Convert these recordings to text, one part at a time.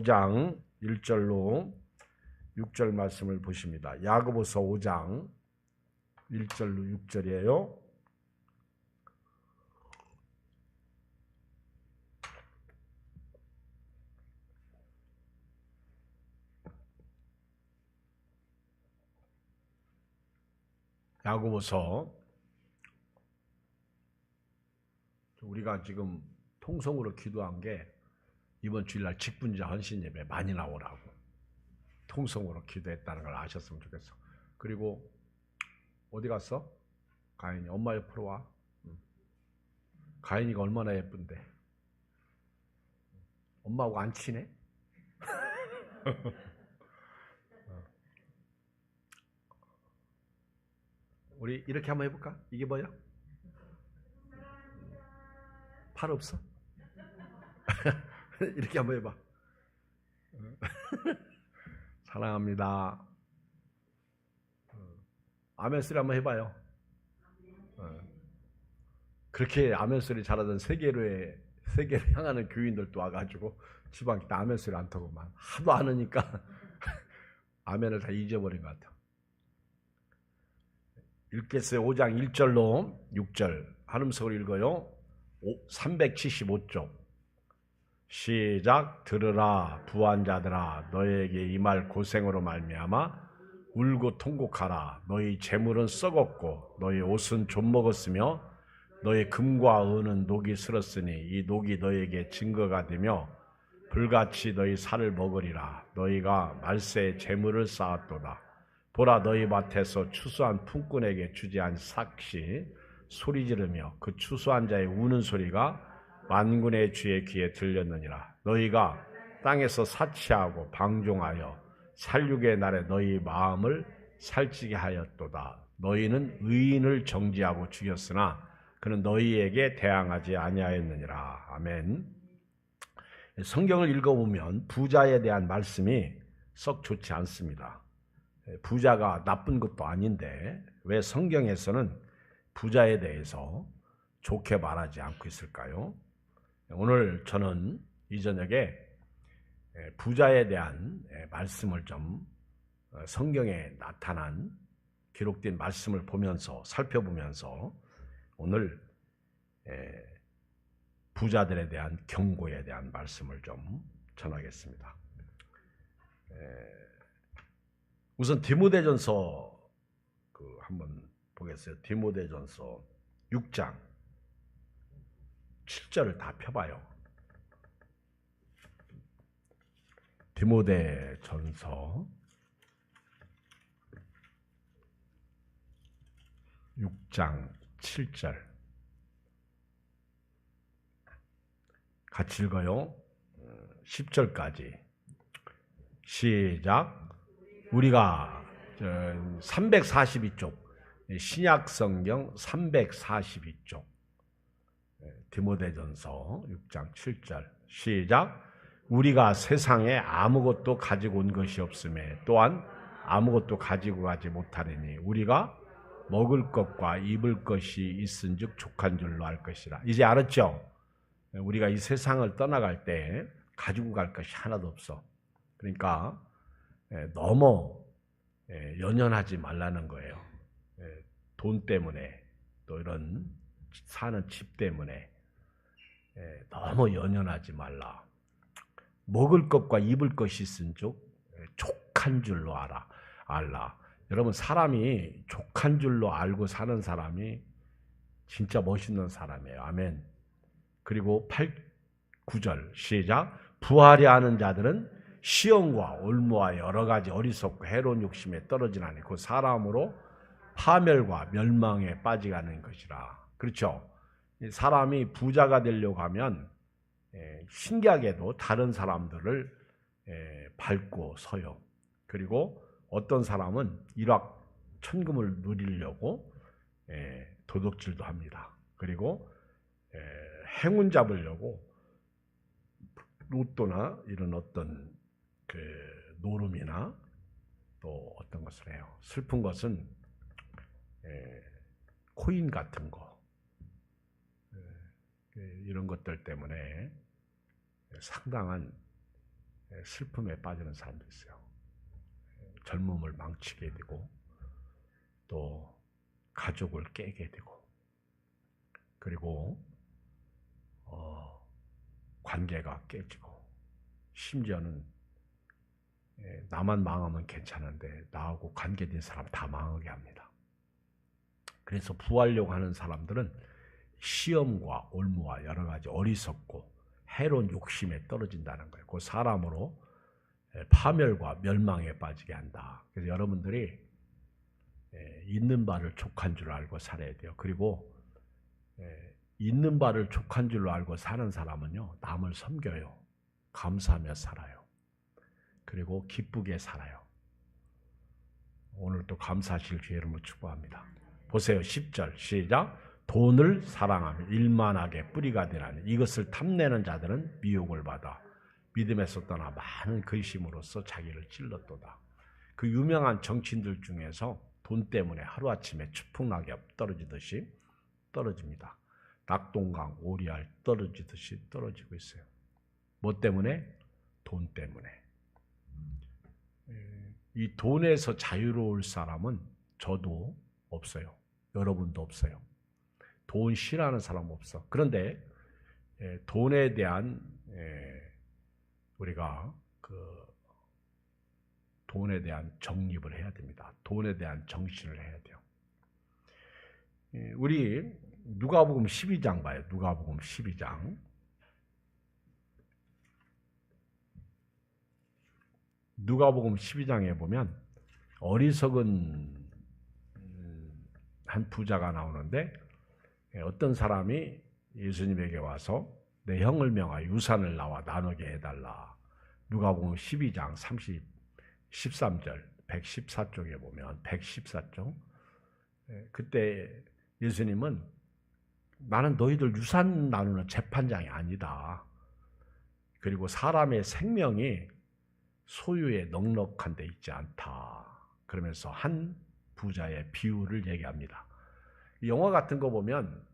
5장 1절로 6절 말씀을 보십니다. 야고보서 5장 1절로 6절이에요. 야고보서 우리가 지금 통성으로 기도한 게 이번 주일날 직분자 헌신 예배 많이 나오라고 통성으로 기도했다는 걸 아셨으면 좋겠어. 그리고 어디 갔어? 가인이 엄마 옆으로 와. 가인이가 얼마나 예쁜데 엄마하고 안 친해? 우리 이렇게 한번 해볼까? 이게 뭐야? 팔 없어? 이렇게 한번 해봐. 사랑합니다. 아멘 소리 한번 해봐요. 그렇게 아멘 소리 잘하던 세계를 향하는 교인들도 와가지고 지방 때 아멘 소리 안 타고만 하도 안 하니까 아멘을 다 잊어버린 것 같아. 읽겠어요. 5장 1절로 6절 한음석으로 읽어요. 375쪽 시작. 들으라 부한자들아, 너에게 임할 고생으로 말미암아 울고 통곡하라. 너희 재물은 썩었고 너희 옷은 좀먹었으며 너희 금과 은은 녹이 슬었으니 이 녹이 너에게 증거가 되며 불같이 너희 살을 먹으리라. 너희가 말세에 재물을 쌓았도다. 보라, 너희 밭에서 추수한 품꾼에게 주지 않은 삭시 소리 지르며 그 추수한 자의 우는 소리가 만군의 주의 귀에 들렸느니라. 너희가 땅에서 사치하고 방종하여 살육의 날에 너희 마음을 살찌게 하였도다. 너희는 의인을 정죄하고 죽였으나 그는 너희에게 대항하지 아니하였느니라. 아멘. 성경을 읽어보면 부자에 대한 말씀이 썩 좋지 않습니다. 부자가 나쁜 것도 아닌데 왜 성경에서는 부자에 대해서 좋게 말하지 않고 있을까요? 오늘 저는 이 저녁에 부자에 대한 말씀을 좀 성경에 나타난 기록된 말씀을 보면서 살펴보면서 오늘 부자들에 대한 경고에 대한 말씀을 좀 전하겠습니다. 우선 디모데전서 한번 보겠어요. 디모데전서 6장 7절을 다 펴봐요. 디모데전서 6장 7절 같이 읽어요. 10절까지 시작. 우리가 342쪽 신약성경 342쪽 디모데전서 6장 7절 시작. 우리가 세상에 아무것도 가지고 온 것이 없음에 또한 아무것도 가지고 가지 못하리니 우리가 먹을 것과 입을 것이 있은즉 족한 줄로 알 것이라. 이제 알았죠? 우리가 이 세상을 떠나갈 때 가지고 갈 것이 하나도 없어. 그러니까 너무 연연하지 말라는 거예요. 돈 때문에 또 이런 사는 집 때문에 너무 연연하지 말라. 먹을 것과 입을 것이 있은즉 족한 줄로 알라. 여러분, 사람이 족한 줄로 알고 사는 사람이 진짜 멋있는 사람이에요. 아멘. 그리고 9절 시작. 부하려 하는 자들은 시험과 올무와 여러 가지 어리석고 해로운 욕심에 떨어지나니 그 사람으로 파멸과 멸망에 빠지가는 것이라. 그렇죠? 사람이 부자가 되려고 하면 신기하게도 다른 사람들을 밟고 서요. 그리고 어떤 사람은 일확천금을 누리려고 도둑질도 합니다. 그리고 행운 잡으려고 로또나 이런 어떤 노름이나 또 어떤 것을 해요. 슬픈 것은 코인 같은 거 이런 것들 때문에 상당한 슬픔에 빠지는 사람도 있어요. 젊음을 망치게 되고 또 가족을 깨게 되고 그리고 관계가 깨지고 심지어는 나만 망하면 괜찮은데 나하고 관계된 사람 다 망하게 합니다. 그래서 부하려고 하는 사람들은 시험과 올무와 여러 가지 어리석고 해로운 욕심에 떨어진다는 거예요. 그 사람으로 파멸과 멸망에 빠지게 한다. 그래서 여러분들이 있는 바를 족한 줄 알고 살아야 돼요. 그리고 있는 바를 족한 줄 알고 사는 사람은요, 남을 섬겨요. 감사하며 살아요. 그리고 기쁘게 살아요. 오늘 또 감사하실 기회를 축복합니다. 보세요. 10절 시작. 돈을 사랑하며 일만하게 뿌리가 되나니 이것을 탐내는 자들은 미혹을 받아 믿음에서 떠나 많은 근심으로써 자기를 찔렀도다. 그 유명한 정치인들 중에서 돈 때문에 하루아침에 추풍낙엽 떨어지듯이 떨어집니다. 낙동강 오리알 떨어지듯이 떨어지고 있어요. 뭐 때문에? 돈 때문에. 이 돈에서 자유로울 사람은 저도 없어요. 여러분도 없어요. 돈 싫어하는 사람 없어. 그런데 돈에 대한 우리가 돈에 대한 정립을 해야 됩니다. 돈에 대한 정신을 해야 돼요. 우리 누가복음 12장 봐요. 누가복음 12장. 누가복음 12장에 보면 어리석은 한 부자가 나오는데 어떤 사람이 예수님에게 와서 내 형을 명하여 유산을 나와 나누게 해달라. 누가복음 12장 13절 114쪽에 보면 114쪽 그때 예수님은 나는 너희들 유산 나누는 재판장이 아니다. 그리고 사람의 생명이 소유에 넉넉한 데 있지 않다. 그러면서 한 부자의 비유를 얘기합니다. 영화 같은 거 보면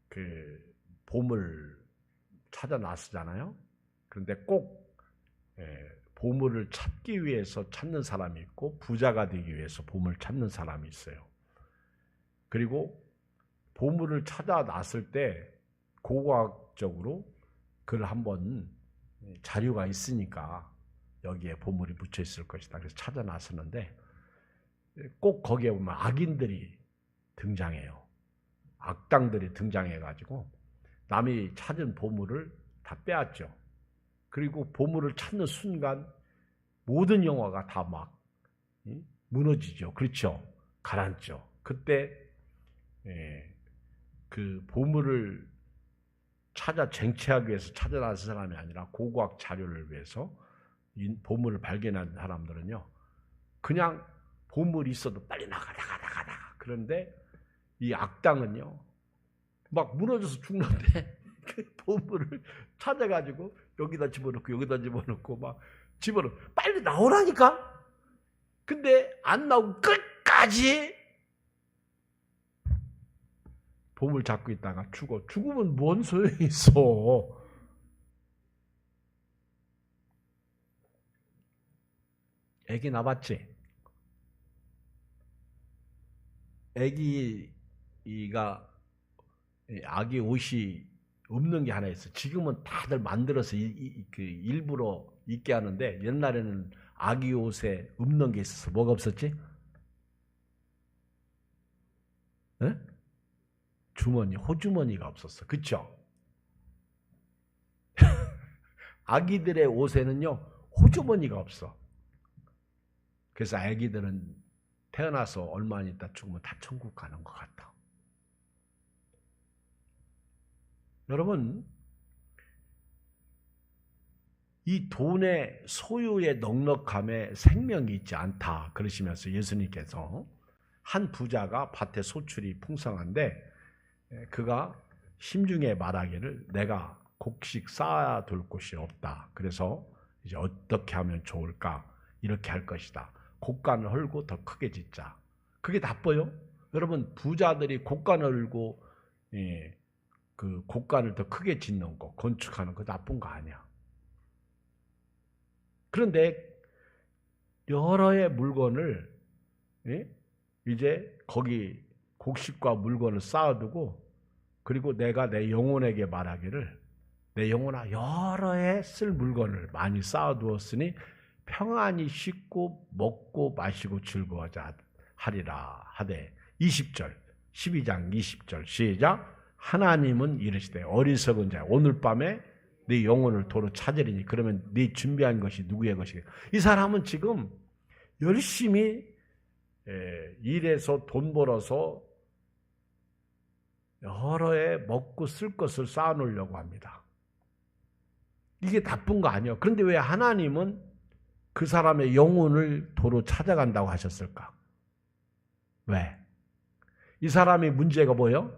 그 보물 찾아 나서잖아요. 그런데 꼭 보물을 찾기 위해서 찾는 사람이 있고 부자가 되기 위해서 보물을 찾는 사람이 있어요. 그리고 보물을 찾아 났을 때 고고학적으로 그걸 한번 자료가 있으니까 여기에 보물이 묻혀 있을 것이다. 그래서 찾아 나섰는데 꼭 거기에 보면 악인들이 등장해요. 악당들이 등장해가지고 남이 찾은 보물을 다 빼앗죠. 그리고 보물을 찾는 순간 모든 영화가 다 막 무너지죠. 그렇죠. 가라앉죠. 그때 그 보물을 찾아 쟁취하기 위해서 찾아 나선 사람이 아니라 고고학 자료를 위해서 이 보물을 발견한 사람들은요. 그냥 보물이 있어도 빨리 나가. 그런데 이 악당은요. 막 무너져서 죽는데 그 보물을 찾아가지고 여기다 집어넣고 여기다 집어넣고 막 집어넣고 빨리 나오라니까. 근데 안 나오고 끝까지 보물 잡고 있다가 죽어. 죽으면 뭔 소용이 있어. 애기 낳았지? 애기가 아기 옷이 없는 게 하나 있어. 지금은 다들 만들어서 일부러 입게 하는데 옛날에는 아기 옷에 없는 게 있었어. 뭐가 없었지? 에? 주머니, 호주머니가 없었어. 그쵸? 아기들의 옷에는요, 호주머니가 없어. 그래서 아기들은 태어나서 얼마 안 있다 죽으면 다 천국 가는 것 같아. 여러분, 이 돈의 소유의 넉넉함에 생명이 있지 않다. 그러시면서 예수님께서 한 부자가 밭에 소출이 풍성한데 그가 심중에 말하기를 내가 곡식 쌓아둘 곳이 없다. 그래서 이제 어떻게 하면 좋을까? 이렇게 할 것이다. 곡간을 헐고 더 크게 짓자. 그게 나빠요? 여러분 부자들이 곡간을 헐고 그 곡간을 더 크게 짓는 거, 건축하는 거 나쁜 거 아니야. 그런데 여러의 물건을 이제 거기 곡식과 물건을 쌓아두고 그리고 내가 내 영혼에게 말하기를 내 영혼아 여러 해 쓸 물건을 많이 쌓아두었으니 평안히 씻고 먹고 마시고 즐거워하자 하리라 하되 20절 12장 20절 시작 하나님은 이르시되 어리석은 자야 오늘 밤에 네 영혼을 도로 찾으리니 그러면 네 준비한 것이 누구의 것이겠어. 이 사람은 지금 열심히 일해서 돈 벌어서 여러 해 먹고 쓸 것을 쌓아놓으려고 합니다. 이게 나쁜 거 아니에요. 그런데 왜 하나님은 그 사람의 영혼을 도로 찾아간다고 하셨을까? 왜? 이 사람의 문제가 뭐예요?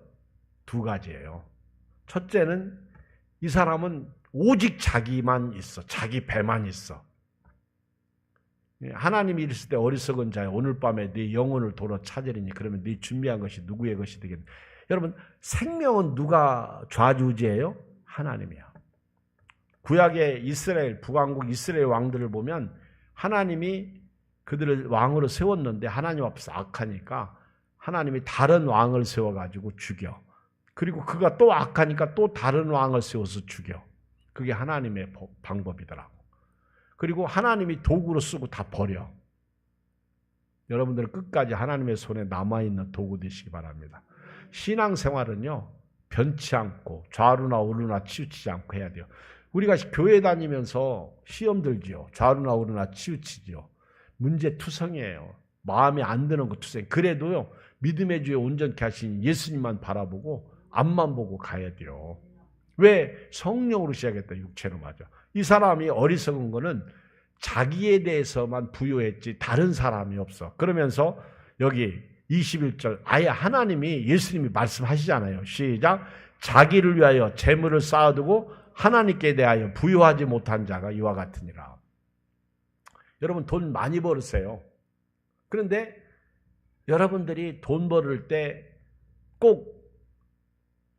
두 가지예요. 첫째는 이 사람은 오직 자기만 있어. 자기 배만 있어. 하나님이 이르실 때 어리석은 자야 오늘 밤에 네 영혼을 도로 찾으리니 그러면 네 준비한 것이 누구의 것이 되겠니? 여러분 생명은 누가 좌지우지해요? 하나님이야. 구약의 이스라엘 북왕국 이스라엘 왕들을 보면 하나님이 그들을 왕으로 세웠는데 하나님 앞에서 악하니까 하나님이 다른 왕을 세워가지고 죽여. 그리고 그가 또 악하니까 또 다른 왕을 세워서 죽여. 그게 하나님의 방법이더라고. 그리고 하나님이 도구로 쓰고 다 버려. 여러분들은 끝까지 하나님의 손에 남아있는 도구 되시기 바랍니다. 신앙생활은요. 변치 않고 좌루나 우루나 치우치지 않고 해야 돼요. 우리가 교회 다니면서 시험 들지요. 좌루나 우루나 치우치지요. 문제투성이에요. 마음에 안 드는 거 투성. 그래도요. 믿음의 주에 온전케 하신 예수님만 바라보고 앞만 보고 가야 돼요. 왜? 성령으로 시작했다. 육체로 맞아. 이 사람이 어리석은 거는 자기에 대해서만 부여했지 다른 사람이 없어. 그러면서 여기 21절 아예 하나님이 예수님이 말씀하시잖아요. 시작. 자기를 위하여 재물을 쌓아두고 하나님께 대하여 부여하지 못한 자가 이와 같으니라. 여러분 돈 많이 벌으세요. 그런데 여러분들이 돈 벌을 때 꼭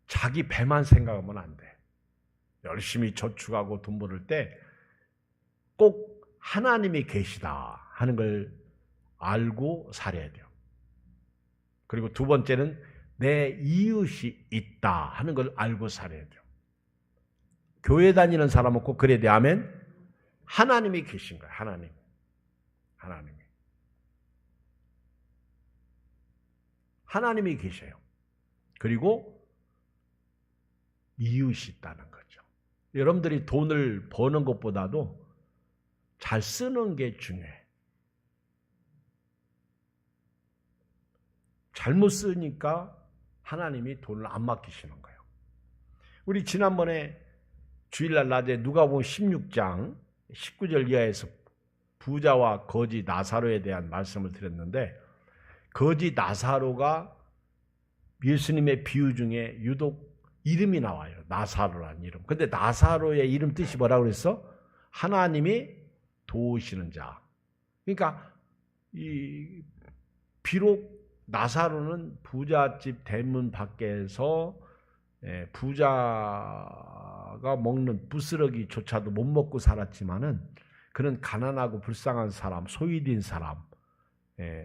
자기 배만 생각하면 안 돼. 열심히 저축하고 돈 벌을 때 꼭 하나님이 계시다 하는 걸 알고 살아야 돼요. 그리고 두 번째는 내 이웃이 있다 하는 걸 알고 살아야 돼요. 교회 다니는 사람은 꼭 그래야 돼. 아멘. 하나님이 계신 거예요. 하나님이 계셔요. 그리고 이웃이 있다는 거죠. 여러분들이 돈을 버는 것보다도 잘 쓰는 게 중요해. 잘못 쓰니까 하나님이 돈을 안 맡기시는 거예요. 우리 지난번에 주일날 낮에 누가복음 16장 19절 이하에서 부자와 거지 나사로에 대한 말씀을 드렸는데 거지 나사로가 예수님의 비유 중에 유독 이름이 나와요. 나사로라는 이름. 근데 나사로의 이름 뜻이 뭐라고 그랬어? 하나님이 도우시는 자. 그러니까 비록 나사로는 부잣집 대문 밖에서 부자가 먹는 부스러기조차도 못 먹고 살았지만은 그는 가난하고 불쌍한 사람, 소외된 사람,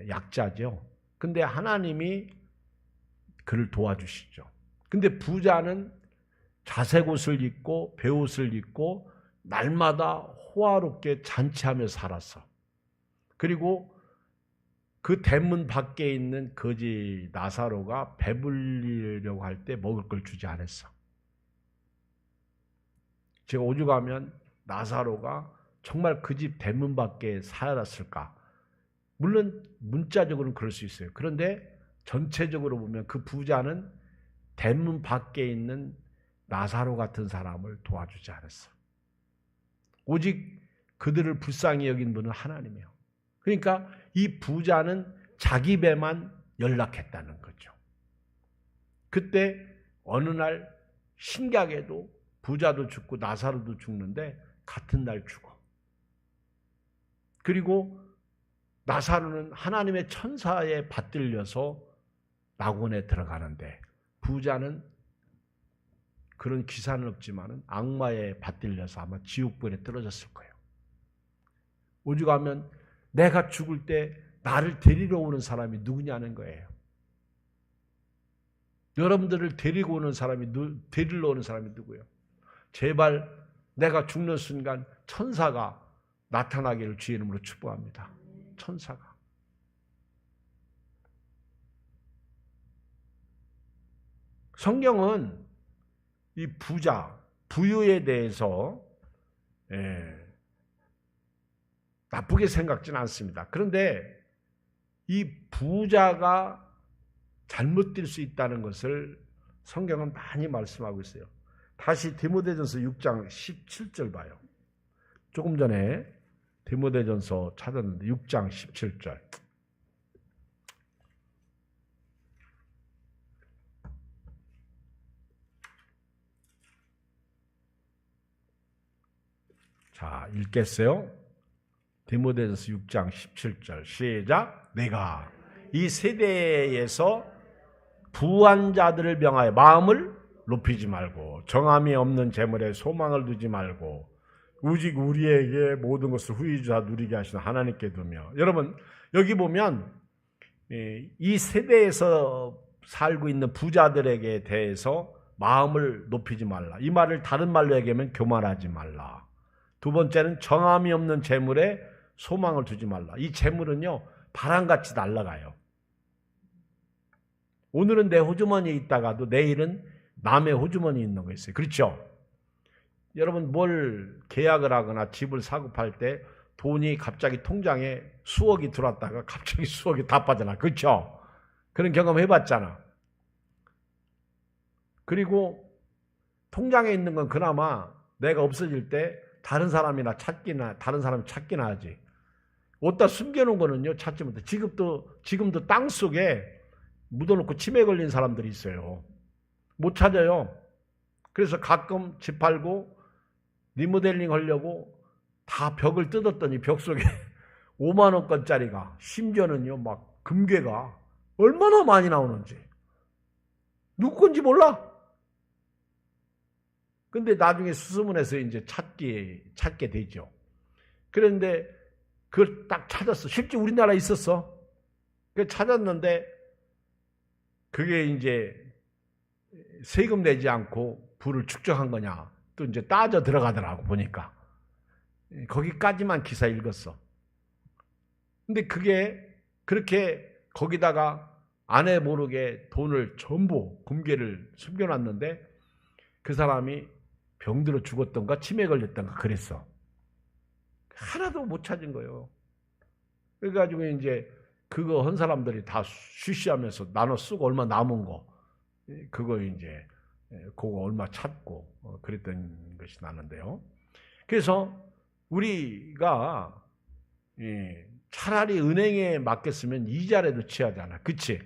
약자죠. 근데 하나님이 그를 도와주시죠. 근데 부자는 자색 옷을 입고 베옷을 입고 날마다 호화롭게 잔치하며 살았어. 그리고 그 대문 밖에 있는 거지 나사로가 배불리려고 할 때 먹을 걸 주지 않았어. 제가 오죽하면 나사로가 정말 그 집 대문 밖에 살았을까? 물론 문자적으로는 그럴 수 있어요. 그런데 전체적으로 보면 그 부자는 대문 밖에 있는 나사로 같은 사람을 도와주지 않았어. 오직 그들을 불쌍히 여긴 분은 하나님이에요. 그러니까 이 부자는 자기 배만 연락했다는 거죠. 그때 어느 날 신기하게도 부자도 죽고 나사로도 죽는데 같은 날 죽어. 그리고 나사로는 하나님의 천사에 받들려서 낙원에 들어가는데 부자는 그런 기사는 없지만 악마에 받들려서 아마 지옥불에 떨어졌을 거예요. 오죽하면 내가 죽을 때 나를 데리러 오는 사람이 누구냐는 거예요. 여러분들을 데리고 오는 사람이, 데리러 오는 사람이 누구예요? 제발 내가 죽는 순간 천사가 나타나기를 주의 이름으로 축복합니다. 천사가. 성경은 이 부자, 부유에 대해서 나쁘게 생각지는 않습니다. 그런데 이 부자가 잘못될 수 있다는 것을 성경은 많이 말씀하고 있어요. 다시 디모데전서 6장 17절 봐요. 조금 전에 디모데전서 찾았는데 6장 17절. 자, 읽겠어요? 디모데전서 6장 17절 시작. 내가 이 세대에서 부한 자들을 명하여 마음을 높이지 말고 정함이 없는 재물에 소망을 두지 말고 오직 우리에게 모든 것을 후히 주사 누리게 하시는 하나님께 두며. 여러분 여기 보면 이 세대에서 살고 있는 부자들에게 대해서 마음을 높이지 말라. 이 말을 다른 말로 얘기하면 교만하지 말라. 두 번째는 정함이 없는 재물에 소망을 두지 말라. 이 재물은요 바람같이 날아가요. 오늘은 내 호주머니에 있다가도 내일은 남의 호주머니에 있는 거 있어요. 그렇죠? 여러분 뭘 계약을 하거나 집을 사고 팔 때 돈이 갑자기 통장에 수억이 들어왔다가 갑자기 수억이 다 빠져나. 그렇죠? 그런 경험 해봤잖아. 그리고 통장에 있는 건 그나마 내가 없어질 때 다른 사람이 찾기나 하지. 어디다 숨겨놓은 거는요 찾지 못해. 지금도 땅 속에 묻어놓고 치매 걸린 사람들이 있어요. 못 찾아요. 그래서 가끔 집 팔고 리모델링 하려고 다 벽을 뜯었더니 벽 속에 5만 원권짜리가, 심지어는요 막 금괴가 얼마나 많이 나오는지 누구 건지 몰라. 근데 나중에 수소문해서 이제 찾게 되죠. 그런데 그걸 딱 찾았어. 실제 우리나라에 있었어. 그 찾았는데 그게 이제 세금 내지 않고 부를 축적한 거냐. 또 이제 따져 들어가더라고 보니까. 거기까지만 기사 읽었어. 근데 그게 그렇게 거기다가 아내 모르게 돈을 전부 금괴를 숨겨놨는데 그 사람이 병들어 죽었던가 치매 걸렸던가 그랬어. 하나도 못 찾은 거예요. 그래가지고 이제 그거 한 사람들이 다 쉬쉬하면서 나눠 쓰고 얼마 남은 거 그거 이제 그거 얼마 찾고 그랬던 것이 나는데요. 그래서 우리가 차라리 은행에 맡겼으면 이자라도 취하잖아. 그치?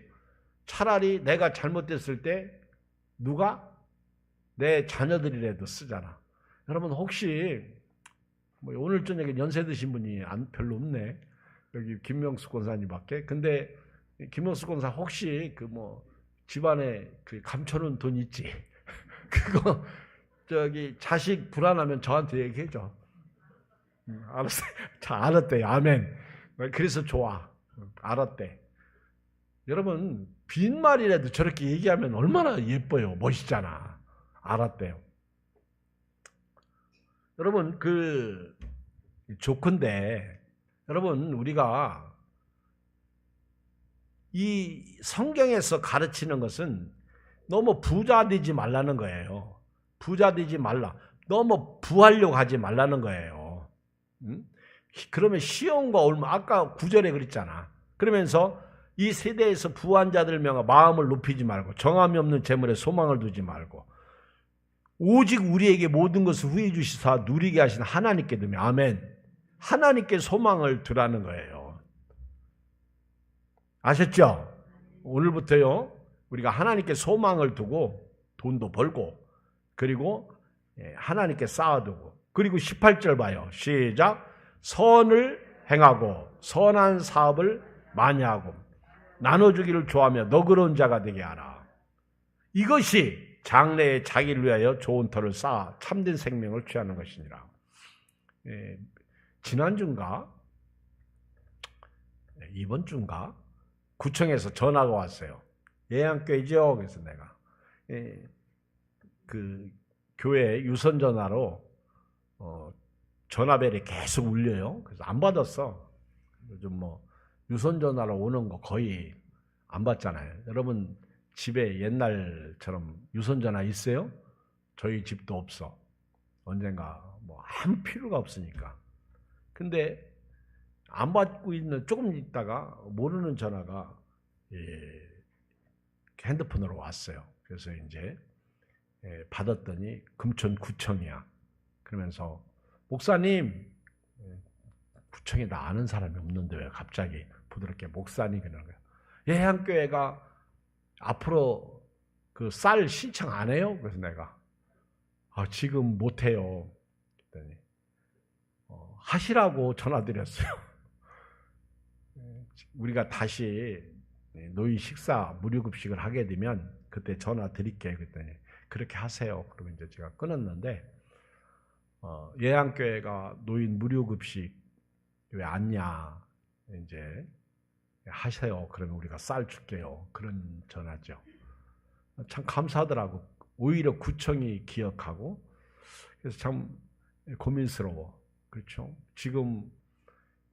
차라리 내가 잘못됐을 때 누가 내 자녀들이라도 쓰잖아. 여러분 혹시 오늘 저녁에 연세 드신 분이 별로 없네. 여기 김명수 권사님밖에. 근데 김명수 권사 혹시 집안에 감춰놓은 돈 있지? 그거 자식 불안하면 저한테 얘기해줘. 알았어. 자, 알았대요. 아멘. 그래서 좋아. 알았대. 여러분 빈말이라도 저렇게 얘기하면 얼마나 예뻐요. 멋있잖아. 알았대요. 여러분 좋건데 여러분 우리가 이 성경에서 가르치는 것은 너무 부자 되지 말라는 거예요. 부자 되지 말라. 너무 부하려고 하지 말라는 거예요. 그러면 시험과 얼마 아까 9절에 그랬잖아. 그러면서 이 세대에서 부한 자들 명하 마음을 높이지 말고 정함이 없는 재물에 소망을 두지 말고 오직 우리에게 모든 것을 후히 주시사 누리게 하신 하나님께 두며. 아멘. 하나님께 소망을 두라는 거예요. 아셨죠? 오늘부터요 우리가 하나님께 소망을 두고 돈도 벌고 그리고 하나님께 쌓아두고 그리고 18절 봐요. 시작. 선을 행하고 선한 사업을 많이 하고 나눠주기를 좋아하며 너그러운 자가 되게 하라. 이것이 장래에 자기를 위하여 좋은 터를 쌓아 참된 생명을 취하는 것이니라. 지난주인가 이번 주인가 구청에서 전화가 왔어요. 예양교회죠. 그래서 내가 그 교회 유선 전화로 전화벨이 계속 울려요. 그래서 안 받았어. 요즘 뭐 유선 전화로 오는 거 거의 안 받잖아요. 여러분 집에 옛날처럼 유선 전화 있어요? 저희 집도 없어. 언젠가 뭐 아무 필요가 없으니까. 근데 안 받고 있는 조금 있다가 모르는 전화가 핸드폰으로 왔어요. 그래서 이제 받았더니 금천구청이야. 그러면서 목사님, 구청에 나 아는 사람이 없는데 왜 갑자기 부드럽게 목사님 그러는 거야. 예양교회가 앞으로 그 쌀 신청 안 해요? 그래서 내가 지금 못 해요. 그랬더니 하시라고 전화드렸어요. 우리가 다시 노인 식사 무료급식을 하게 되면 그때 전화 드릴게. 그랬더니 그렇게 하세요. 그러고 이제 제가 끊었는데 예양교회가 노인 무료급식 왜 안냐 이제 하세요. 그러면 우리가 쌀 줄게요. 그런 전화죠. 참 감사하더라고. 오히려 구청이 기억하고 그래서 참 고민스러워. 그렇죠? 지금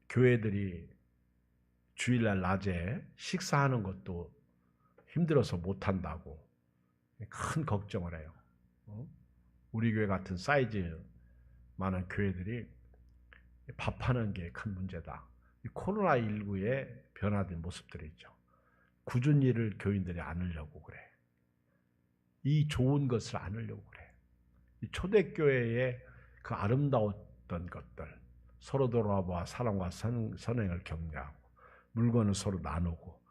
교회들이 주일날 낮에 식사하는 것도 힘들어서 못한다고 큰 걱정을 해요. 우리 교회 같은 사이즈 많은 교회들이 밥하는 게 큰 문제다. 코로나19에 변화된 모습들이 있죠. 굳은 일을 교인들이 안으려고 그래. 이 좋은 것을 안으려고 그래. 이 초대교회의 그 아름다웠던 것들, 서로 돌아봐 사랑과 선행을 격려하고 물건을 서로 나누고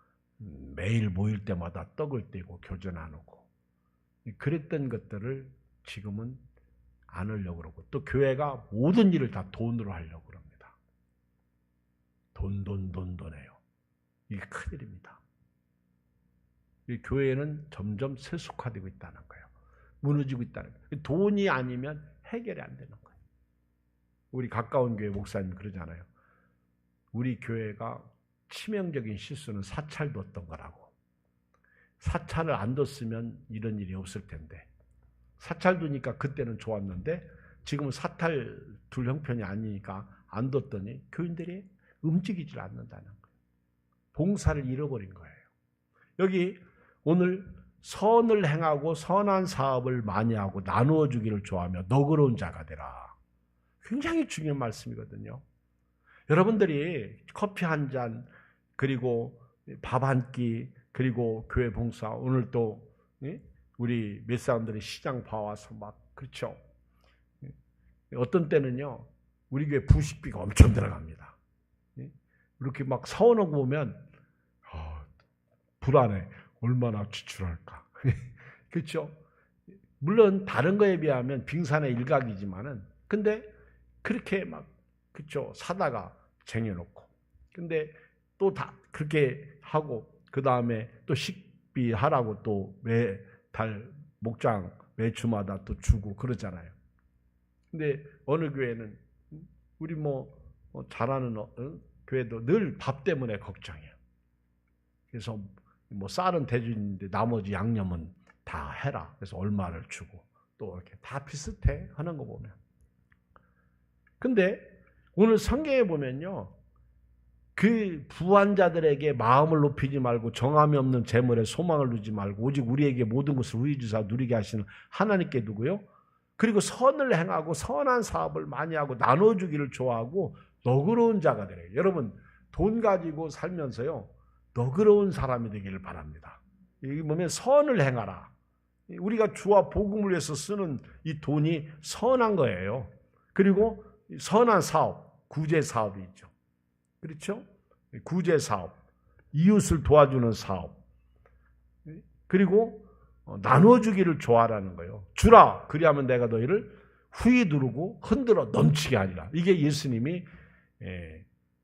매일 모일 때마다 떡을 떼고 교제 나누고 그랬던 것들을 지금은 안으려고 그러고 또 교회가 모든 일을 다 돈으로 하려고 그럽니다. 돈해요. 이게 큰일입니다. 이 교회는 점점 세속화되고 있다는 거예요. 무너지고 있다는 거예요. 돈이 아니면 해결이 안 되는 거예요. 우리 가까운 교회 목사님 그러잖아요. 우리 교회가 치명적인 실수는 사찰 뒀던 거라고. 사찰을 안 뒀으면 이런 일이 없을 텐데 사찰 두니까 그때는 좋았는데 지금은 사찰 둘 형편이 아니니까 안 뒀더니 교인들이 움직이질 않는다는 거예요. 봉사를 잃어버린 거예요. 여기 오늘 선을 행하고 선한 사업을 많이 하고 나누어 주기를 좋아하며 너그러운 자가 되라. 굉장히 중요한 말씀이거든요. 여러분들이 커피 한 잔 그리고 밥 한 끼 그리고 교회 봉사 오늘 또 우리 몇 사람들이 시장 봐와서 막 그렇죠. 어떤 때는요 우리 교회 부식비가 엄청 들어갑니다. 이렇게 막 사오는 거 보면 불안해. 얼마나 지출할까. 그렇죠. 물론 다른 거에 비하면 빙산의 일각이지만은 근데 그렇게 막 그렇죠. 사다가 쟁여놓고 근데 또 다 그렇게 하고 그 다음에 또 식비 하라고 또 매달 목장 매주마다 또 주고 그러잖아요. 근데 어느 교회는 우리 잘하는 교회도 늘 밥 때문에 걱정이에요. 그래서 쌀은 대주인데 나머지 양념은 다 해라. 그래서 얼마를 주고 또 이렇게 다 비슷해 하는 거 보면. 근데 오늘 성경에 보면요. 그 부한 자들에게 마음을 높이지 말고 정함이 없는 재물에 소망을 두지 말고 오직 우리에게 모든 것을 후히 주사 누리게 하시는 하나님께 두고요. 그리고 선을 행하고 선한 사업을 많이 하고 나눠주기를 좋아하고 너그러운 자가 되래요. 여러분 돈 가지고 살면서요. 너그러운 사람이 되기를 바랍니다. 여기 보면 선을 행하라. 우리가 주와 복음을 위해서 쓰는 이 돈이 선한 거예요. 그리고 선한 사업, 구제 사업이 있죠. 그렇죠? 구제 사업, 이웃을 도와주는 사업, 그리고 나눠주기를 좋아하라는 거예요. 주라, 그리하면 내가 너희를 후히 두르고 흔들어 넘치게 하리라. 이게 예수님이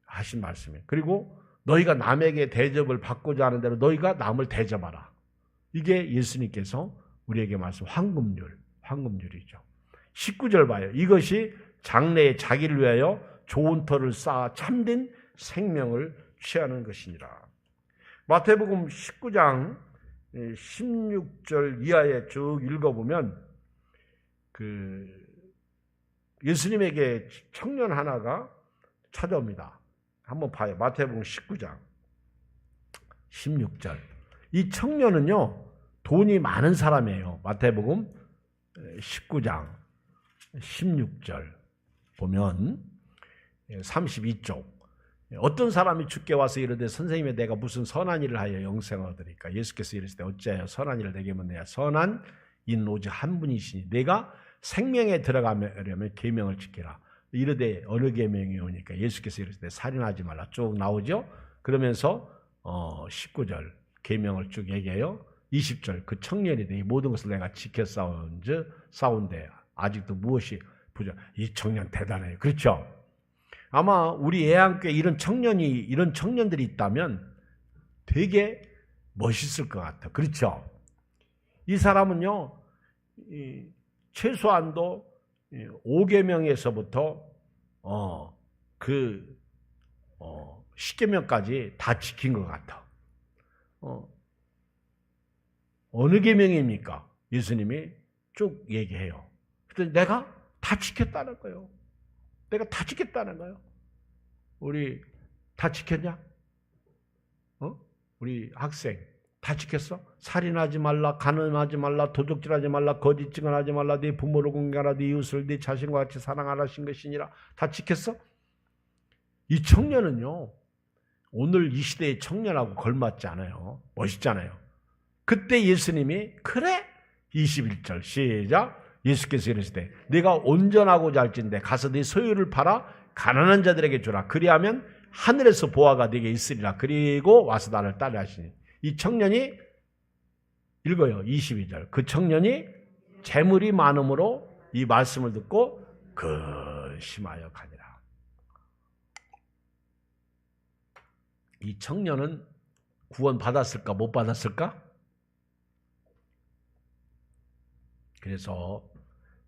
하신 말씀이에요. 그리고 너희가 남에게 대접을 받고자 하는 대로 너희가 남을 대접하라. 이게 예수님께서 우리에게 말씀 황금률이죠. 19절 봐요. 이것이 장래에 자기를 위하여 좋은 터를 쌓아 참된 생명을 취하는 것이니라. 마태복음 19장 16절 이하에 쭉 읽어보면 예수님에게 청년 하나가 찾아옵니다. 한번 봐요. 마태복음 19장 16절. 이 청년은요, 돈이 많은 사람이에요. 마태복음 19장 16절 보면 32쪽. 어떤 사람이 주께 와서 이르되 선생님의 내가 무슨 선한 일을 하여 영생을 얻으리까? 예수께서 이르시되 어찌하여 선한 일을 내게 묻느냐? 선한 이는 오직 한 분이시니 내가 생명에 들어가려면 계명을 지키라. 이르되 어느 계명이 오니까? 예수께서 이르시되 살인하지 말라. 쭉 나오죠. 그러면서 19절 계명을 쭉 얘기해요. 20절 그 청년이 이 모든 것을 내가 지켜 싸운데 아직도 무엇이 부족? 이 청년 대단해요. 그렇죠? 아마 우리 애안교에 이런 청년들이 있다면 되게 멋있을 것 같아. 그렇죠? 이 사람은요, 최소한도 5계명에서부터 10계명까지 다 지킨 것 같아. 어느 계명입니까? 예수님이 쭉 얘기해요. 그래서 내가 다 지켰다는 거예요. 내가 다 지켰다는 거예요. 우리 다 지켰냐? 우리 학생 다 지켰어? 살인하지 말라, 간음하지 말라, 도둑질하지 말라, 거짓 증언하지 말라, 네 부모를 공경하라, 네 이웃을 네 자신과 같이 사랑하라 하신 것이니라. 다 지켰어? 이 청년은요, 오늘 이 시대의 청년하고 걸맞지 않아요. 멋있잖아요. 그때 예수님이 그래? 21절 시작. 예수께서 이르시되 네가 온전하고자 할진대 가서 네 소유를 팔아 가난한 자들에게 주라. 그리하면 하늘에서 보화가 네게 있으리라. 그리고 와서 나를 따르라 하시니. 이 청년이 읽어요. 22절. 그 청년이 재물이 많음으로 이 말씀을 듣고 근심하여 가니라. 이 청년은 구원 받았을까 못 받았을까? 그래서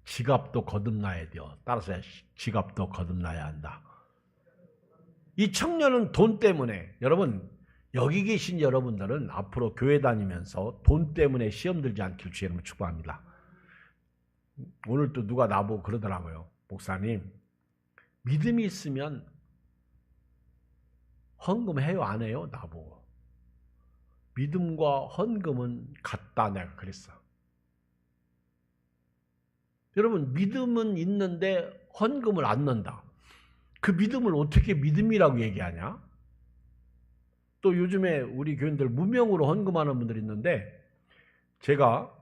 지갑도 거듭나야 돼요. 따라서 지갑도 거듭나야 한다. 이 청년은 돈 때문에, 여러분 여기 계신 여러분들은 앞으로 교회 다니면서 돈 때문에 시험 들지 않길 주의 이름으로 축복합니다. 오늘 또 누가 나보고 그러더라고요. 목사님, 믿음이 있으면 헌금해요 안 해요? 나보고. 믿음과 헌금은 같다 내가 그랬어. 여러분 믿음은 있는데 헌금을 안 넣는다. 그 믿음을 어떻게 믿음이라고 얘기하냐? 또 요즘에 우리 교인들 무명으로 헌금하는 분들이 있는데 제가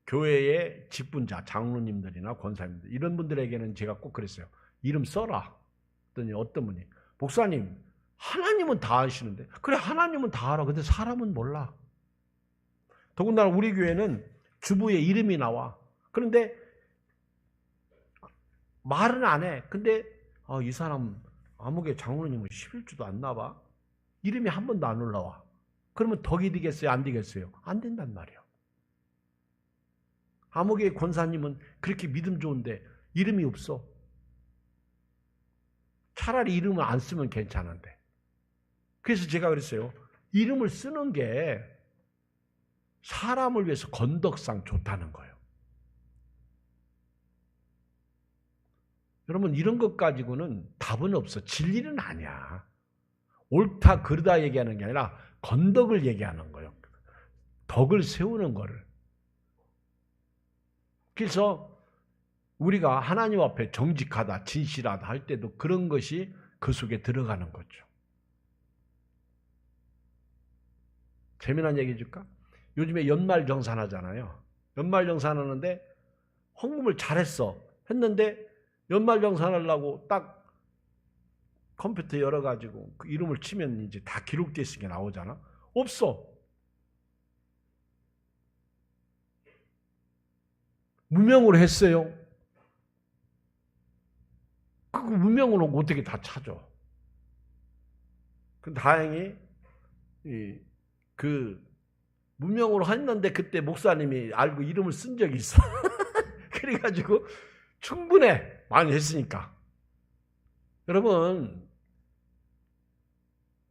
교회의 직분자, 장로님들이나 권사님들 이런 분들에게는 제가 꼭 그랬어요. 이름 써라. 그랬더니 어떤 분이 목사님 하나님은 다 아시는데 그래 하나님은 다 알아. 근데 사람은 몰라. 더군다나 우리 교회는 주부의 이름이 나와. 그런데 말은 안 해. 근데 이 사람 아무개 장로님은 11주도 안 나와. 이름이 한 번도 안 올라와. 그러면 덕이 되겠어요? 안 되겠어요? 안 된단 말이에요. 아무개 권사님은 그렇게 믿음 좋은데 이름이 없어. 차라리 이름을 안 쓰면 괜찮은데. 그래서 제가 그랬어요. 이름을 쓰는 게 사람을 위해서 건덕상 좋다는 거예요. 여러분 이런 것 가지고는 답은 없어. 진리는 아니야. 옳다 그르다 얘기하는 게 아니라 건덕을 얘기하는 거예요. 덕을 세우는 거를. 그래서 우리가 하나님 앞에 정직하다 진실하다 할 때도 그런 것이 그 속에 들어가는 거죠. 재미난 얘기 해줄까? 요즘에 연말정산하잖아요. 연말정산하는데 헌금을 잘했어. 했는데 연말정산하려고 딱 컴퓨터 열어가지고 그 이름을 치면 이제 다 기록되어 있는 게 나오잖아. 없어. 무명으로 했어요. 그 무명으로 어떻게 다 찾아? 그 다행히 그 무명으로 했는데 그때 목사님이 알고 이름을 쓴 적이 있어. 그래가지고 충분해. 많이 했으니까. 여러분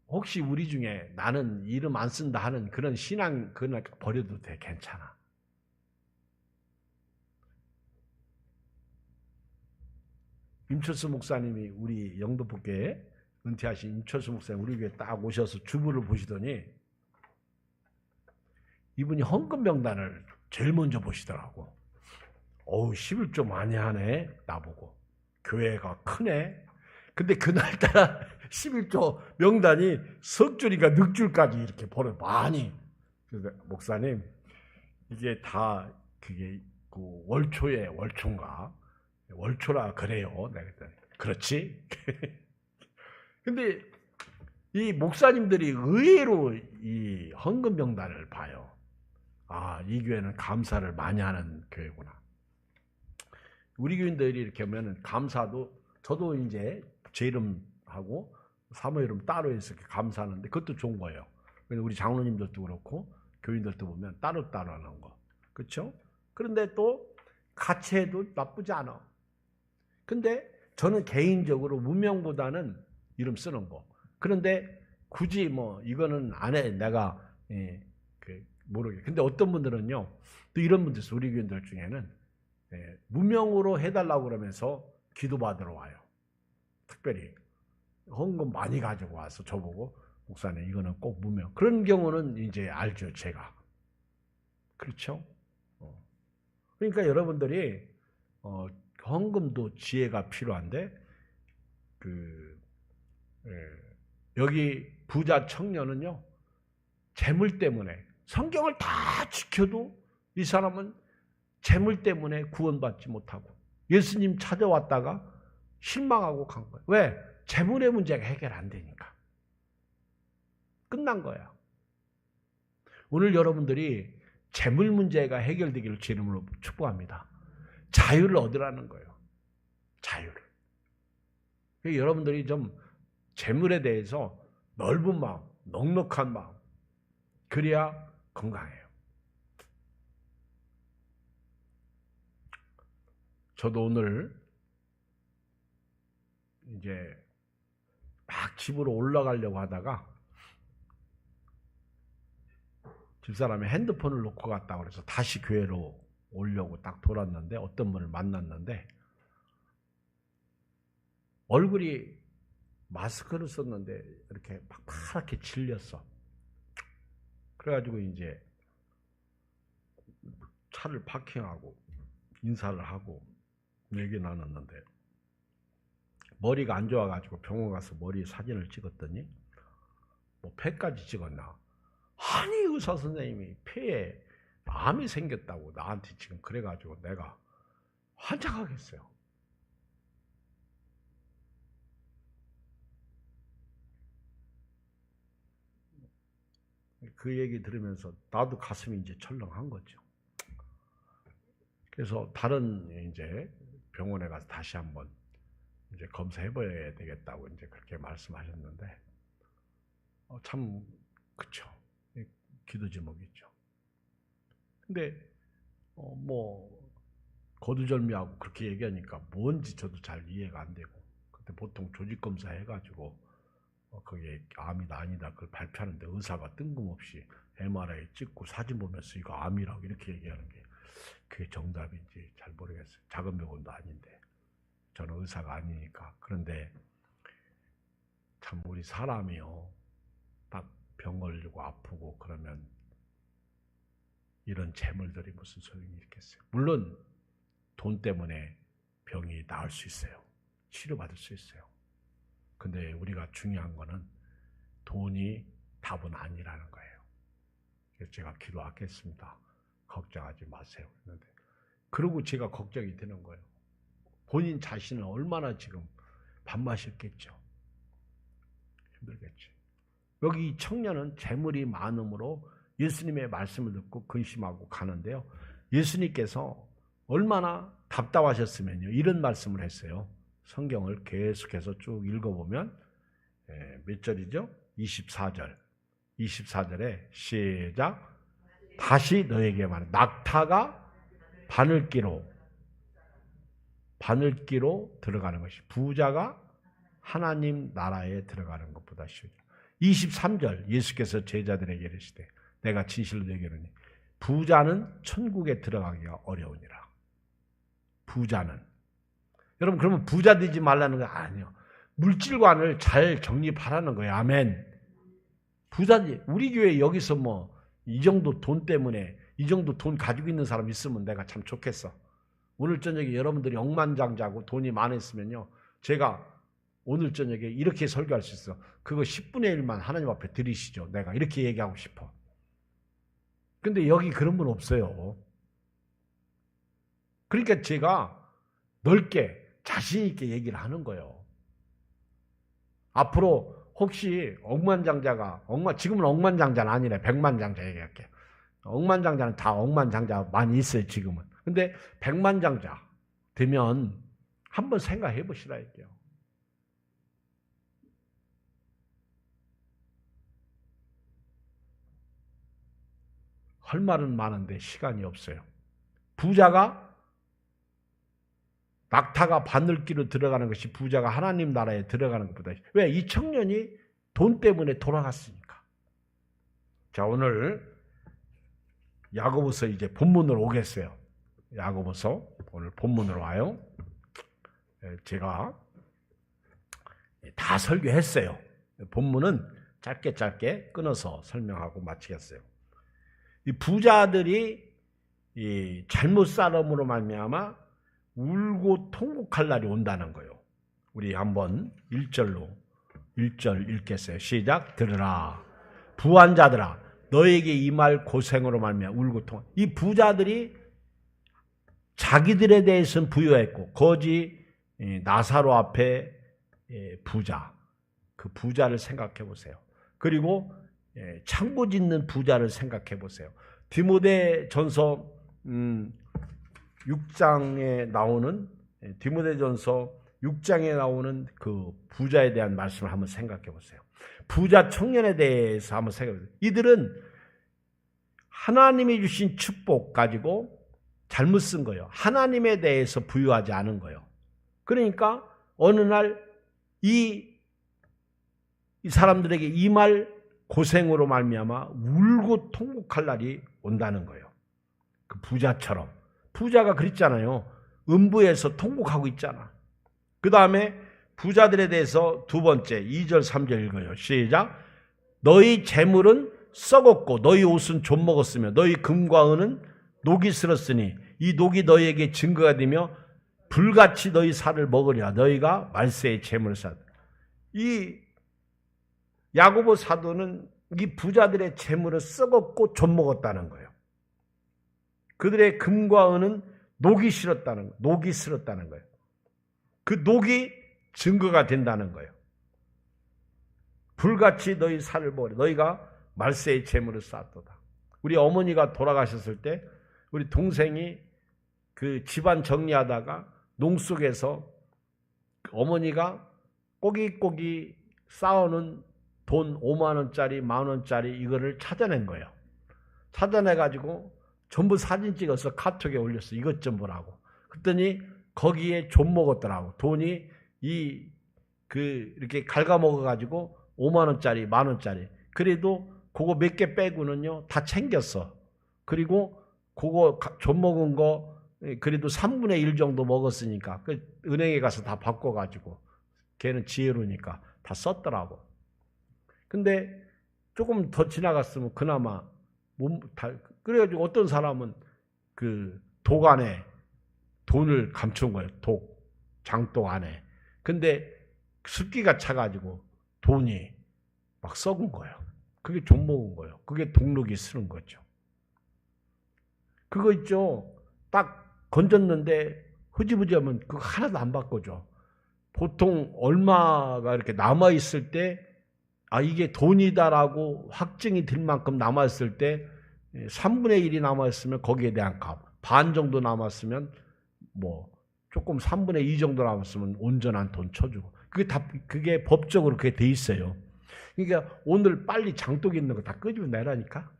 혹시 우리 중에 나는 이름 안 쓴다 하는 그런 신앙 그걸 버려도 돼. 괜찮아. 임철수 목사님이 우리 영도포교회 은퇴하신 임철수 목사님 우리 교회 딱 오셔서 주부를 보시더니 이분이 헌금 명단을 제일 먼저 보시더라고. 어우 11조 많이 하네 나보고. 교회가 크네. 근데 그날따라 11조 명단이 석줄이가 넉줄까지 이렇게 벌어 많이. 그래서 목사님 이게 다 그게 그 월초에 월초인가 월초라 그래요. 내가 그랬더니 그렇지. 근데 이 목사님들이 의외로 이 헌금 명단을 봐요. 아, 이 교회는 감사를 많이 하는 교회구나. 우리 교인들이 이렇게 하면은 감사도 저도 이제 제 이름하고 사모 이름 따로 해서 감사하는데 그것도 좋은 거예요. 우리 장로님들도 그렇고 교인들도 보면 따로따로 하는 거. 그렇죠? 그런데 또 같이 해도 나쁘지 않아. 근데 저는 개인적으로 무명보다는 이름 쓰는 거. 그런데 굳이 뭐 이거는 안 해. 내가 모르게. 근데 어떤 분들은요. 또 이런 분들 있어요. 우리 교인들 중에는 무명으로 해달라고 그러면서 기도받으러 와요. 특별히 헌금 많이 가지고 와서 저보고 목사님 이거는 꼭 무명. 그런 경우는 이제 알죠. 제가. 그렇죠? 그러니까 여러분들이 헌금도 지혜가 필요한데 여기 부자 청년은요. 재물 때문에 성경을 다 지켜도 이 사람은 재물 때문에 구원받지 못하고 예수님 찾아왔다가 실망하고 간 거예요. 왜? 재물의 문제가 해결 안 되니까. 끝난 거야. 오늘 여러분들이 재물 문제가 해결되기를 주 이름으로 축복합니다. 자유를 얻으라는 거예요. 자유를. 여러분들이 좀 재물에 대해서 넓은 마음, 넉넉한 마음 그래야 건강해요. 저도 오늘 이제 막 집으로 올라가려고 하다가 집사람이 핸드폰을 놓고 갔다고 그래서 다시 교회로 오려고 딱 돌았는데 어떤 분을 만났는데 얼굴이 마스크를 썼는데 이렇게 막 파랗게 질렸어. 그래가지고 이제 차를 파킹하고 인사를 하고 얘기 나눴는데 머리가 안 좋아가지고 병원 가서 머리 사진을 찍었더니 뭐 폐까지 찍었나. 아니 의사 선생님이 폐에 암이 생겼다고 나한테 지금 그래가지고 내가 환장하겠어요. 그 얘기 들으면서 나도 가슴이 이제 철렁한 거죠. 그래서 다른 이제 병원에 가서 다시 한번 이제 검사해봐야 되겠다고 이제 그렇게 말씀하셨는데 참 그쵸. 기도 제목이죠. 근데 뭐 거두절미하고 그렇게 얘기하니까 뭔지 저도 잘 이해가 안 되고 그때 보통 조직 검사 해가지고 그게 암이다 아니다 그걸 발표하는데 의사가 뜬금없이 MRI 찍고 사진 보면서 이거 암이라고 이렇게 얘기하는 게 그게 정답인지 잘 모르겠어요. 작은 병원도 아닌데 저는 의사가 아니니까. 그런데 참 우리 사람이요 딱 병 걸리고 아프고 그러면 이런 재물들이 무슨 소용이 있겠어요. 물론 돈 때문에 병이 나을 수 있어요. 치료받을 수 있어요. 근데 우리가 중요한 거는 돈이 답은 아니라는 거예요. 그래서 제가 기도하겠습니다. 걱정하지 마세요. 그런데 그러고 제가 걱정이 되는 거예요. 본인 자신은 얼마나 지금 밥맛이었겠죠. 힘들겠지. 여기 이 청년은 재물이 많음으로 예수님의 말씀을 듣고 근심하고 가는데요. 예수님께서 얼마나 답답하셨으면요. 이런 말씀을 했어요. 성경을 계속해서 쭉 읽어보면 몇 절이죠? 24절. 24절에 시작. 다시 너에게 말해. 낙타가 바늘기로 들어가는 것이 부자가 하나님 나라에 들어가는 것보다 쉬워요. 23절 예수께서 제자들에게 이르시되 내가 진실로 너희에게 이르노니 부자는 천국에 들어가기가 어려우니라. 부자는. 여러분 그러면 부자 되지 말라는 거 아니에요. 물질관을 잘 정립하라는 거예요. 아멘. 부자지. 우리 교회 여기서 뭐 이 정도 돈 때문에 이 정도 돈 가지고 있는 사람 있으면 내가 참 좋겠어. 오늘 저녁에 여러분들이 억만장자고 돈이 많았으면요. 제가 오늘 저녁에 이렇게 설교할 수 있어. 그거 10분의 1만 하나님 앞에 드리시죠. 내가 이렇게 얘기하고 싶어. 근데 여기 그런 분 없어요. 그러니까 제가 넓게 자신 있게 얘기를 하는 거예요. 앞으로 혹시 억만장자가 지금은 억만장자는 아니래. 백만장자 얘기할게. 억만장자는 다 억만장자 많이 있어요. 지금은. 근데 백만장자 되면 한번 생각해 보시라 할게요. 할 말은 많은데 시간이 없어요. 부자가 낙타가 바늘기로 들어가는 것이 부자가 하나님 나라에 들어가는 것보다. 왜? 이 청년이 돈 때문에 돌아갔으니까. 자, 오늘 야고보서 이제 본문으로 오겠어요. 야고보서 오늘 본문으로 와요. 제가 다 설교했어요. 본문은 짧게 끊어서 설명하고 마치겠어요. 이 부자들이 이 잘못 살음으로 말미암아 울고 통곡할 날이 온다는 거예요. 우리 한번 1절 읽겠어요. 시작. 들으라. 부한 자들아 너에게 이 말 고생으로 말미암아 울고 통곡. 이 부자들이 자기들에 대해서는 부유했고 거지 나사로 앞에 부자. 그 부자를 생각해 보세요. 그리고 창고 짓는 부자를 생각해 보세요. 디모데전서 6장에 나오는 디모데전서 6장에 나오는 그 부자에 대한 말씀을 한번 생각해 보세요. 부자 청년에 대해서 한번 생각해 보세요. 이들은 하나님이 주신 축복 가지고 잘못 쓴 거예요. 하나님에 대해서 부유하지 않은 거예요. 그러니까 어느 날 이 사람들에게 이 말 고생으로 말미암아 울고 통곡할 날이 온다는 거예요. 그 부자처럼. 부자가 그랬잖아요. 음부에서 통곡하고 있잖아. 그 다음에 부자들에 대해서 두 번째 2절 3절 읽어요. 시작. 너희 재물은 썩었고 너희 옷은 좀 먹었으며 너희 금과 은은 녹이 슬었으니 이 녹이 너희에게 증거가 되며 불같이 너희 살을 먹으리라. 너희가 말세의 재물을 쌓았다. 이 야고보 사도는 이 부자들의 재물을 썩었고 좀 먹었다는 거예요. 그들의 금과 은은 녹이 슬었다는 거예요. 그 녹이 증거가 된다는 거예요. 불같이 너희 살을 먹으리. 너희가 말세의 재물을 쌓았도다. 우리 어머니가 돌아가셨을 때 우리 동생이 그 집안 정리하다가 농 속에서 어머니가 꼬깃꼬깃 쌓아놓은 돈 5만 원짜리, 10,000 원짜리 이거를 찾아낸 거예요. 찾아내가지고 전부 사진 찍어서 카톡에 올렸어. 이것 좀 보라고. 그랬더니 거기에 좀 먹었더라고. 돈이 이렇게 갉아먹어가지고 5만 원짜리, 10,000 원짜리. 그래도 그거 몇 개 빼고는요 다 챙겼어. 그리고 그거 좀 먹은 거 그래도 3분의 1 정도 먹었으니까 그 은행에 가서 다 바꿔가지고 걔는 지혜로우니까 다 썼더라고. 근데 조금 더 지나갔으면 그나마 그래가지고 어떤 사람은 그 독 안에 돈을 감춘 거예요. 장독 안에. 근데 습기가 차가지고 돈이 막 썩은 거예요. 그게 좀 먹은 거예요. 그게 독록이 쓰는 거죠. 그거 있죠. 딱 건졌는데 흐지부지하면 그거 하나도 안 바꿔줘. 보통 얼마가 이렇게 남아있을 때 이게 돈이다라고 확증이 될 만큼 남아있을 때 3분의 1이 남아있으면 거기에 대한 값, 반 정도 남았으면 뭐 조금 3분의 2 정도 남았으면 온전한 돈 쳐주고 그게 법적으로 그게 돼 있어요. 그러니까 오늘 빨리 장독 있는 거 다 끄집어 내라니까.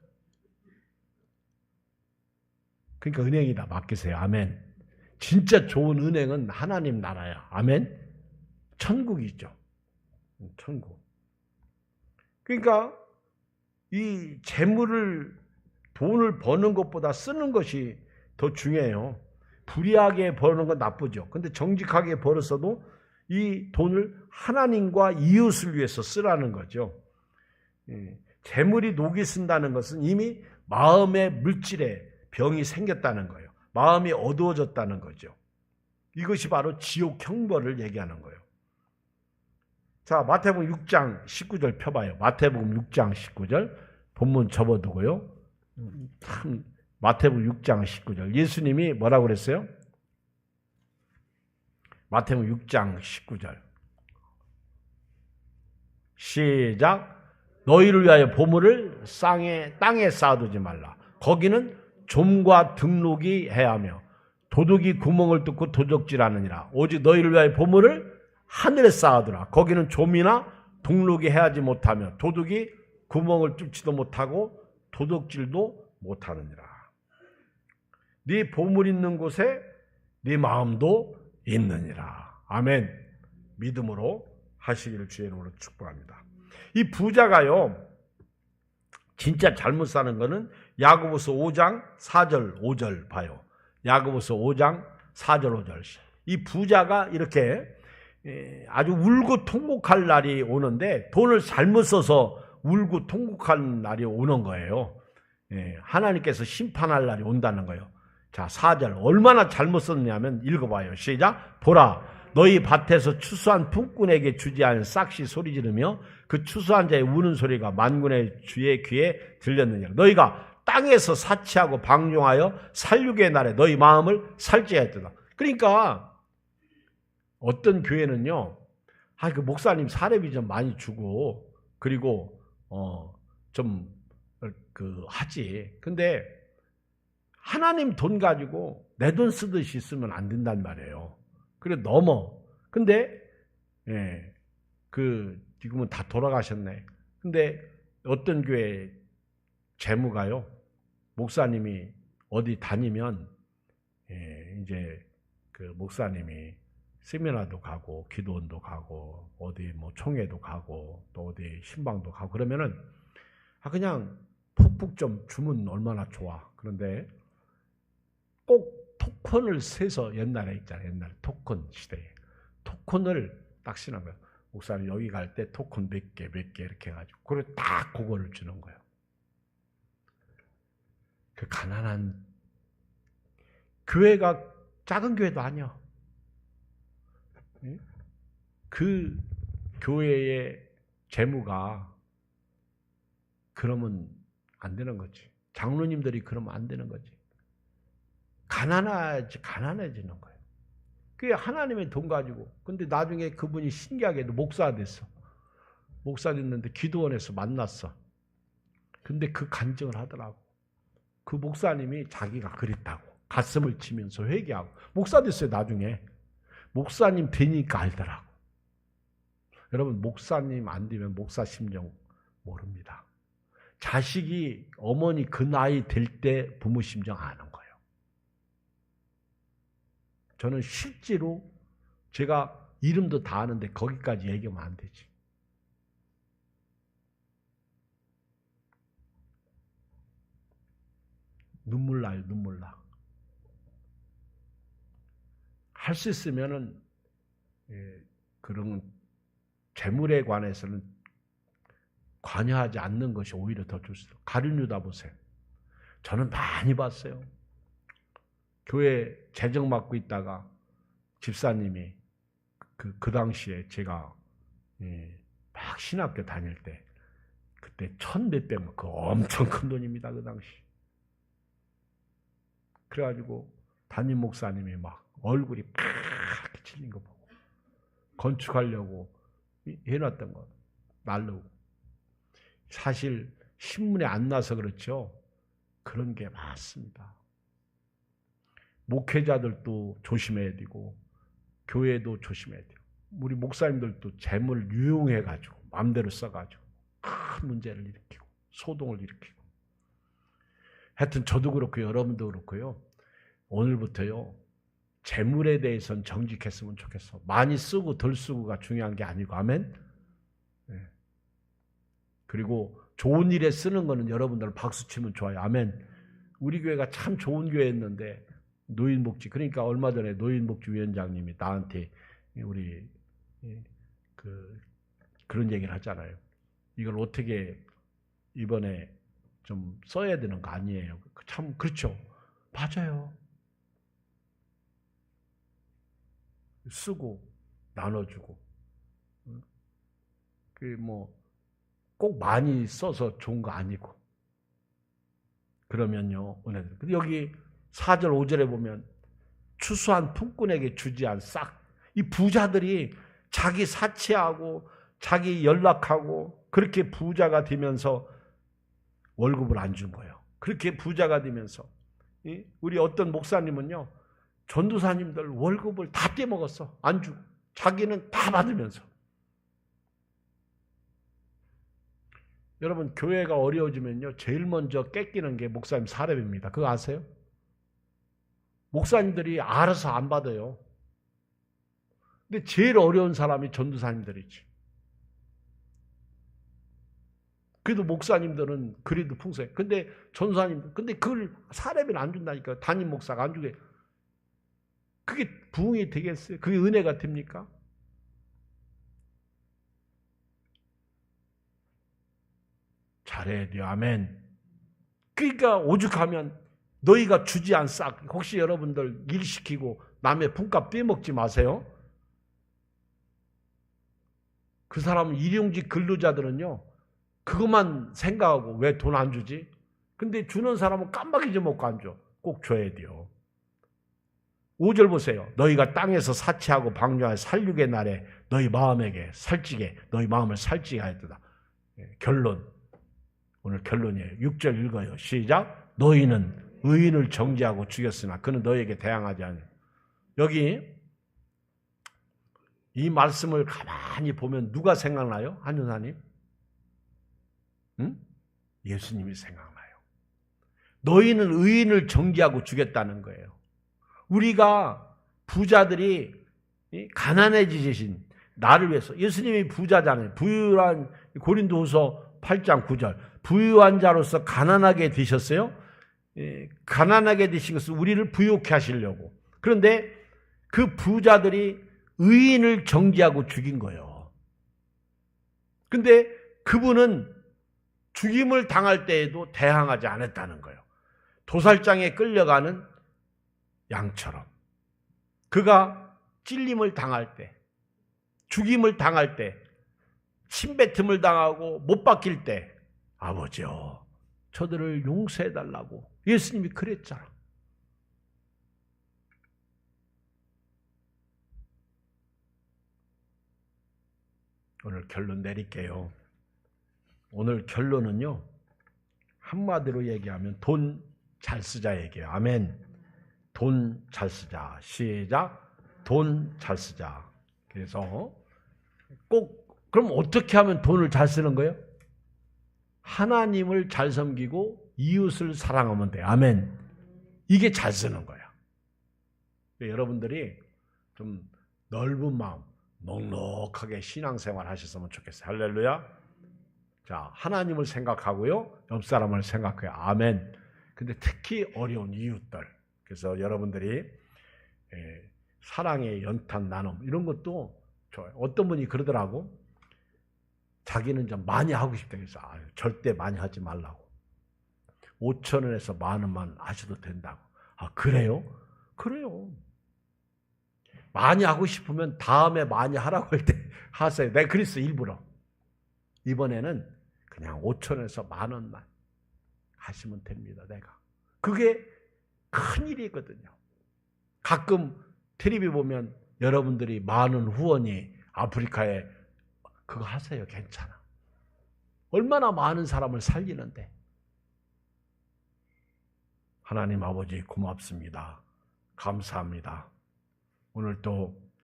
그러니까 은행이다 맡기세요. 아멘. 진짜 좋은 은행은 하나님 나라야. 아멘. 천국이죠. 천국. 그러니까 이 재물을 돈을 버는 것보다 쓰는 것이 더 중요해요. 불이하게 버는 건 나쁘죠. 근데 정직하게 벌었어도 이 돈을 하나님과 이웃을 위해서 쓰라는 거죠. 재물이 녹이 쓴다는 것은 이미 마음의 물질에 병이 생겼다는 거예요. 마음이 어두워졌다는 거죠. 이것이 바로 지옥 형벌을 얘기하는 거예요. 자, 마태복음 6장 19절 펴봐요. 마태복음 6장 19절 본문 접어두고요. 참 마태복음 6장 19절 예수님이 뭐라고 그랬어요? 마태복음 6장 19절 시작. 너희를 위하여 보물을 땅에 쌓아두지 말라. 거기는 좀과 등록이 해하며 도둑이 구멍을 뚫고 도적질하느니라. 오직 너희를 위하여 보물을 하늘에 쌓아두라. 거기는 좀이나 등록이 해하지 못하며 도둑이 구멍을 뚫지도 못하고 도둑질도 못하느니라. 네 보물 있는 곳에 네 마음도 있느니라. 아멘. 믿음으로 하시기를 주의 이름으로 축복합니다. 이 부자가요, 진짜 잘못 사는 거는 야고보서 5장 4절 5절 봐요. 야고보서 5장 4절 5절. 이 부자가 이렇게 아주 울고 통곡할 날이 오는데 돈을 잘못 써서 울고 통곡할 날이 오는 거예요. 하나님께서 심판할 날이 온다는 거예요. 자, 4절 얼마나 잘못 썼냐면 읽어봐요. 시작. 보라, 너희 밭에서 추수한 품꾼에게 주지 않은 싹시 소리 지르며 그 추수한 자의 우는 소리가 만군의 주의 귀에 들렸느니라. 너희가 땅에서 사치하고 방종하여 살육의 날에 너희 마음을 살찌하였도다. 그러니까 어떤 교회는요, 그 목사님 사례비 좀 많이 주고 그리고 좀 하지. 근데 하나님 돈 가지고 내 돈 쓰듯이 쓰면 안 된단 말이에요. 그래 넘어. 근데 지금은 다 돌아가셨네. 근데 어떤 교회 재무가요, 목사님이 어디 다니면 이제 그 목사님이 세미나도 가고 기도원도 가고 어디 뭐 총회도 가고 또 어디 신방도 가고 그러면은 그냥 푹푹 좀 주면 얼마나 좋아. 그런데 꼭 토큰을 세서 옛날에 있잖아요. 옛날에 토큰 시대에 토큰을 딱 쓰는 거예요. 목사님 여기 갈 때 토큰 몇 개 이렇게 해가지고 그래 딱 그거를 주는 거예요. 그 가난한 교회가 작은 교회도 아니야. 그 교회의 재무가 그러면 안 되는 거지. 장로님들이 그러면 안 되는 거지. 가난해지는 거예요. 그게 하나님의 돈 가지고. 근데 나중에 그분이 신기하게도 목사가 됐어. 목사 됐는데 기도원에서 만났어. 근데 그 간증을 하더라고. 그 목사님이 자기가 그랬다고. 가슴을 치면서 회개하고. 목사 됐어요, 나중에. 목사님 되니까 알더라고. 여러분, 목사님 안 되면 목사 심정 모릅니다. 자식이 어머니 그 나이 될 때 부모 심정 아는 거예요. 저는 실제로 제가 이름도 다 아는데 거기까지 얘기하면 안 되지. 눈물 나요, 눈물 나. 할 수 있으면은 그런 재물에 관해서는 관여하지 않는 것이 오히려 더 좋습니다. 가룟유다 보세요. 저는 많이 봤어요. 교회 재정 맡고 있다가 집사님이 그 당시에 제가 막 신학교 다닐 때 그때 1,000몇백만 그 엄청 큰 돈입니다. 그 당시. 그래가지고 담임 목사님이 막 얼굴이 파랗게 찔린 거 보고 건축하려고 해놨던 거 날르고 사실 신문에 안 나서 그렇죠. 그런 게 많습니다. 목회자들도 조심해야 되고 교회도 조심해야 돼요. 우리 목사님들도 재물을 유용해가지고 마음대로 써가지고 큰 문제를 일으키고 소동을 일으키고 하여튼 저도 그렇고 여러분도 그렇고요. 오늘부터요. 재물에 대해서는 정직했으면 좋겠어. 많이 쓰고 덜 쓰고가 중요한 게 아니고 아멘. 네. 그리고 좋은 일에 쓰는 거는 여러분들 박수 치면 좋아요. 아멘. 우리 교회가 참 좋은 교회였는데 노인복지, 그러니까 얼마 전에 노인복지위원장님이 나한테 우리 그런 얘기를 하잖아요. 이걸 어떻게 이번에 좀 써야 되는 거 아니에요. 참 그렇죠. 맞아요. 쓰고 나눠주고 꼭 많이 써서 좋은 거 아니고. 그러면요, 은혜들. 근데 여기 4절 5절에 보면 추수한 품꾼에게 주지 않 싹. 이 부자들이 자기 사치하고 자기 연락하고 그렇게 부자가 되면서 월급을 안 준 거예요. 그렇게 부자가 되면서 우리 어떤 목사님은요, 전도사님들 월급을 다 떼먹었어. 안 주고 자기는 다 받으면서. 여러분, 교회가 어려워지면요, 제일 먼저 뺏기는 게 목사님 사례비입니다. 그거 아세요? 목사님들이 알아서 안 받아요. 근데 제일 어려운 사람이 전도사님들이지. 그래도 목사님들은 그래도 풍성해. 근데 전도사님들, 근데 그걸 사례비를 안 준다니까. 담임 목사가 안 주게. 그게 부흥이 되겠어요? 그게 은혜가 됩니까? 잘해야 돼요. 아멘. 그러니까 오죽하면 너희가 주지 않싹. 혹시 여러분들 일 시키고 남의 품값 빼먹지 마세요. 그 사람은 일용직 근로자들은요, 그것만 생각하고 왜 돈 안 주지? 근데 주는 사람은 깜빡 잊어먹고 안 줘. 꼭 줘야 돼요. 5절 보세요. 너희가 땅에서 사치하고 방종하여 살육의 날에 너희 마음에게 살찌게, 너희 마음을 살찌게 하였도다. 결론. 오늘 결론이에요. 6절 읽어요. 시작. 너희는 의인을 정죄하고 죽였으나 그는 너희에게 대항하지 않으니. 여기 이 말씀을 가만히 보면 누가 생각나요? 한윤사님? 응? 예수님이 생각나요. 너희는 의인을 정죄하고 죽였다는 거예요. 우리가 부자들이 가난해지신 나를 위해서, 예수님이 부자잖아요. 부유한, 고린도후서 8장 9절, 부유한 자로서 가난하게 되셨어요. 가난하게 되신 것은 우리를 부유케 하시려고. 그런데 그 부자들이 의인을 정죄하고 죽인 거예요. 근데 그분은 죽임을 당할 때에도 대항하지 않았다는 거예요. 도살장에 끌려가는 양처럼. 그가 찔림을 당할 때, 죽임을 당할 때, 침뱉음을 당하고 못 박힐 때, 아버지요, 저들을 용서해달라고 예수님이 그랬잖아. 오늘 결론 내릴게요. 오늘 결론은요, 한마디로 얘기하면 돈 잘 쓰자 얘기해요. 아멘. 돈 잘 쓰자. 시작. 돈 잘 쓰자. 그래서 꼭, 그럼 어떻게 하면 돈을 잘 쓰는 거예요? 하나님을 잘 섬기고 이웃을 사랑하면 돼요. 아멘. 이게 잘 쓰는 거야. 여러분들이 좀 넓은 마음, 넉넉하게 신앙생활 하셨으면 좋겠어요. 할렐루야. 자, 하나님을 생각하고요, 옆 사람을 생각해요. 아멘. 근데 특히 어려운 이웃들. 그래서 여러분들이 사랑의 연탄 나눔 이런 것도 좋아요. 어떤 분이 그러더라고. 자기는 좀 많이 하고 싶다. 그래서 절대 많이 하지 말라고. 5,000원에서 10,000원만 하셔도 된다고. 아, 그래요? 그래요. 많이 하고 싶으면 다음에 많이 하라고 할 때 하세요. 내가 그랬어, 일부러. 이번에는 그냥 5,000원에서 10,000원만 하시면 됩니다. 내가. 그게 큰일이거든요. 가끔 텔레비 보면 여러분들이 많은 후원이 아프리카에 그거 하세요. 괜찮아. 얼마나 많은 사람을 살리는데. 하나님 아버지 고맙습니다. 감사합니다. 오늘 또